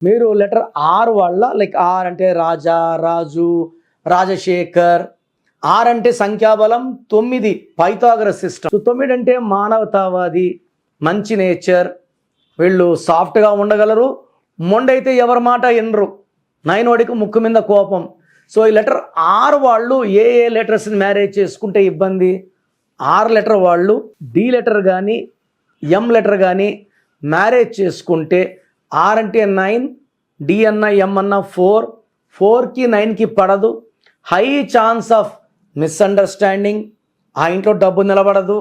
మీరు letter R వాళ్ళ, like are అంటే రాజా, రాజు, రాజశేఖర్. ఆర్ అంటే సంఖ్యాబలం 9, పైథాగరస్ సిస్టమ్. 9 అంటే మానవతావాది, మంచి నేచర్, వీళ్ళు సాఫ్ట్గా ఉండగలరు, మొండైతే ఎవరి మాట వినరు, 9 వాడికి ముక్కు మీద కోపం. సో ఈ లెటర్ ఆర్ వాళ్ళు ఏ లెటర్స్ని మ్యారేజ్ చేసుకుంటే ఇబ్బంది? ఆర్ లెటర్ వాళ్ళు డి లెటర్ కానీ ఎం లెటర్ కానీ మ్యారేజ్ చేసుకుంటే, ఆర్ అంటే 9, డి అన్న ఎం అన్న 4, 4కి 9కి పడదు, హై ఛాన్స్ ఆఫ్ మిస్అండర్స్టాండింగ్, ఆ ఇంట్లో డబ్బు నిలబడదు,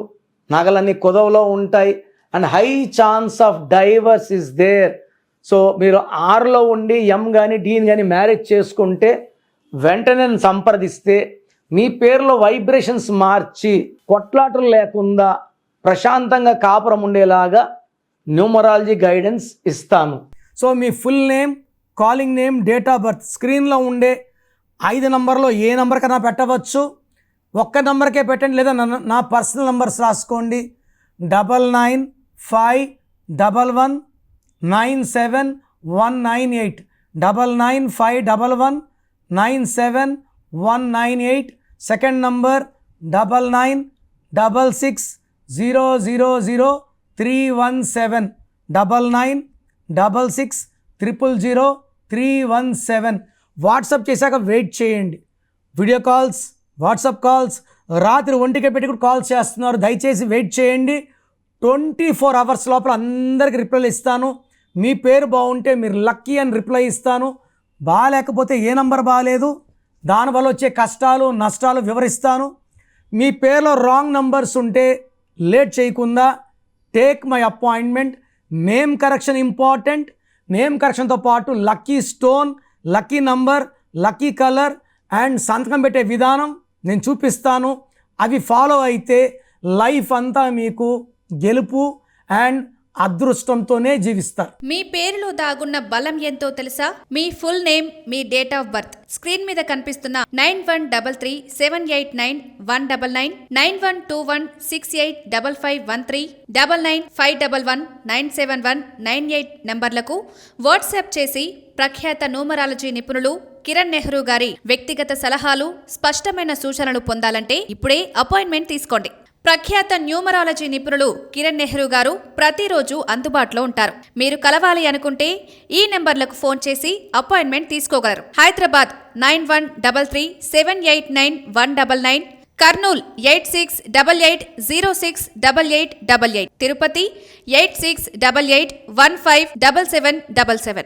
నగలన్నీ కుదవలో ఉంటాయి, and high chance of divorce is there. So మీరు ఆర్లో ఉండి ఎం కానీ డీని కానీ మ్యారేజ్ చేసుకుంటే వెంటనే సంప్రదిస్తే మీ పేరులో వైబ్రేషన్స్ మార్చి కొట్లాటలు లేకుండా ప్రశాంతంగా కాపురం ఉండేలాగా న్యూమరాలజీ గైడెన్స్ ఇస్తాను. So me full name, calling name, date of birth స్క్రీన్లో ఉండే 5 నంబర్లో ఏ నంబర్ కన్నా పెట్టవచ్చు. ఒక్క నెంబర్కే పెట్టండి, లేదా నా పర్సనల్ నంబర్స్ రాసుకోండి. 9951197198, 9951197198. Second number 9966000317, 9966000317. వాట్సాప్ చేశాక వెయిట్ చేయండి. వీడియో కాల్స్, వాట్సాప్ కాల్స్ రాత్రి 1కే పెట్టి కూడా కాల్స్ చేస్తున్నారు. దయచేసి వెయిట్ చేయండి. 24 అవర్స్ లోపల అందరికీ రిప్లైలు ఇస్తాను. మీ పేరు బాగుంటే మీరు లక్కీ అని రిప్లై ఇస్తాను. బాగాలేకపోతే ఏ నంబర్ బాగాలేదు, దానివల్ల వచ్చే కష్టాలు నష్టాలు వివరిస్తాను. మీ పేరులో రాంగ్ నంబర్స్ ఉంటే లేట్ చేయకుండా take my appointment. Name correction important. Name కరెక్షన్తో పాటు lucky stone, lucky number, lucky colour and సంతకం పెట్టే విధానం నేను చూపిస్తాను. అవి ఫాలో అయితే లైఫ్ అంతా మీకు గెలుపు అండ్ అదృష్టంతోనే జీవిస్తారు. మీ పేరులో దాగున్న బలం ఎంతో తెలుసా? మీ ఫుల్ నేమ్, మీ డేట్ ఆఫ్ బర్త్ స్క్రీన్ మీద కనిపిస్తున్న 9133789199, 9121685513, 9951197198 నంబర్లకు వాట్సాప్ చేసి ప్రఖ్యాత న్యూమరాలజీ నిపుణులు కిరణ్ నెహ్రూ గారి వ్యక్తిగత సలహాలు, స్పష్టమైన సూచనలు పొందాలంటే ఇప్పుడే అపాయింట్మెంట్ తీసుకోండి. ప్రఖ్యాత న్యూమరాలజీ నిపుణులు కిరణ్ నెహ్రూ గారు ప్రతిరోజు అందుబాటులో ఉంటారు. మీరు కలవాలి అనుకుంటే ఈ నెంబర్లకు ఫోన్ చేసి అపాయింట్మెంట్ తీసుకోగలరు. హైదరాబాద్ 9133789199, కర్నూల్ 8688068888, తిరుపతి 8688157777.